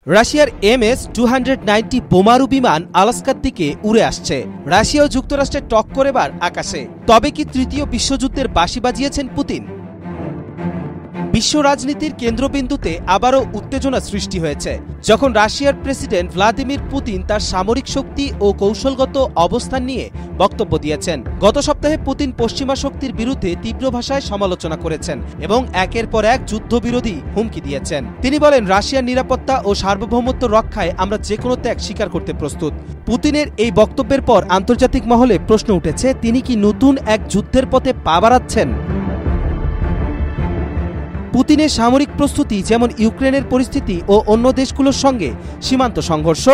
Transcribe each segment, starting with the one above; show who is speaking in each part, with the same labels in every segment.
Speaker 1: রাশিয়ার MS-290 বোমারু বিমান আলাস্কার দিকে উড়ে আসছে। রাশিয়া ও যুক্তরাষ্ট্রের টক্কর এবার আকাশে। তবে কি তৃতীয় বিশ্বযুদ্ধের বাঁশি বাজিয়েছেন পুতিন? বিশ্ব রাজনীতির কেন্দ্রবিন্দুতে আবারও উত্তেজনা সৃষ্টি হয়েছে যখন রাশিয়ার প্রেসিডেন্ট ভ্লাদিমির পুতিন তার সামরিক শক্তি ও কৌশলগত অবস্থান নিয়ে বক্তব্য দিয়েছেন। গত সপ্তাহে পুতিন পশ্চিমা শক্তির বিরুদ্ধে তীব্র ভাষায় সমালোচনা করেছেন এবং একের পর এক যুদ্ধবিরোধী হুমকি দিয়েছেন। তিনি বলেন, রাশিয়ার নিরাপত্তা ও সার্বভৌমত্ব রক্ষায় আমরা যে কোনো ত্যাগ স্বীকার করতে প্রস্তুত। পুতিনের এই বক্তব্যের পর আন্তর্জাতিক মহলে প্রশ্ন উঠেছে, তিনি কি নতুন এক যুদ্ধের পথে পা বাড়াচ্ছেন? পুতিনের সামরিক প্রস্তুতি, যেমন ইউক্রেনের পরিস্থিতি ও অন্য দেশগুলোর সঙ্গে সীমান্ত সংঘর্ষ,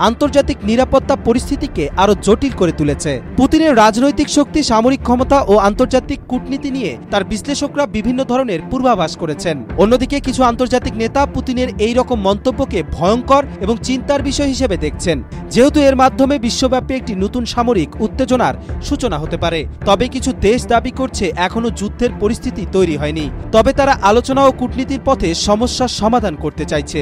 Speaker 1: আন্তর্জাতিক নিরাপত্তা পরিস্থিতিকে আরও জটিল করে তুলেছে। পুতিনের রাজনৈতিক শক্তি, সামরিক ক্ষমতা ও আন্তর্জাতিক কূটনীতি নিয়ে তার বিশ্লেষকরা বিভিন্ন ধরনের পূর্বাভাস করেছেন। অন্যদিকে কিছু আন্তর্জাতিক নেতা পুতিনের এই রকম মন্তব্যকে ভয়ঙ্কর এবং চিন্তার বিষয় হিসেবে দেখছেন, যেহেতু এর মাধ্যমে বিশ্বব্যাপী একটি নতুন সামরিক উত্তেজনার সূচনা হতে পারে। তবে কিছু দেশ দাবি করছে এখনও যুদ্ধের পরিস্থিতি তৈরি হয়নি, তবে তারা আলোচনা ও কূটনীতির পথে সমস্যার সমাধান করতে চাইছে।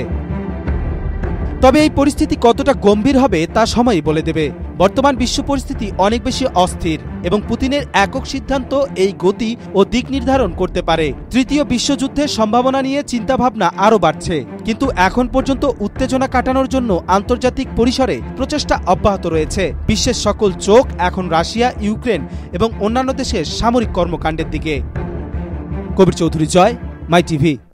Speaker 1: তবে এই পরিস্থিতি কতটা গম্ভীর হবে তা সময়ই বলে দেবে। বর্তমান বিশ্ব পরিস্থিতি অনেক বেশি অস্থির এবং পুতিনের একক সিদ্ধান্ত এই গতি ও দিক নির্ধারণ করতে পারে। তৃতীয় বিশ্বযুদ্ধের সম্ভাবনা নিয়ে চিন্তাভাবনা আরও বাড়ছে, কিন্তু এখন পর্যন্ত উত্তেজনা কাটানোর জন্য আন্তর্জাতিক পরিসরে প্রচেষ্টা অব্যাহত রয়েছে। বিশ্বের সকল চোখ এখন রাশিয়া, ইউক্রেন এবং অন্যান্য দেশের সামরিক কর্মকাণ্ডের দিকে। কবির চৌধুরী, জয়, মাই টিভি।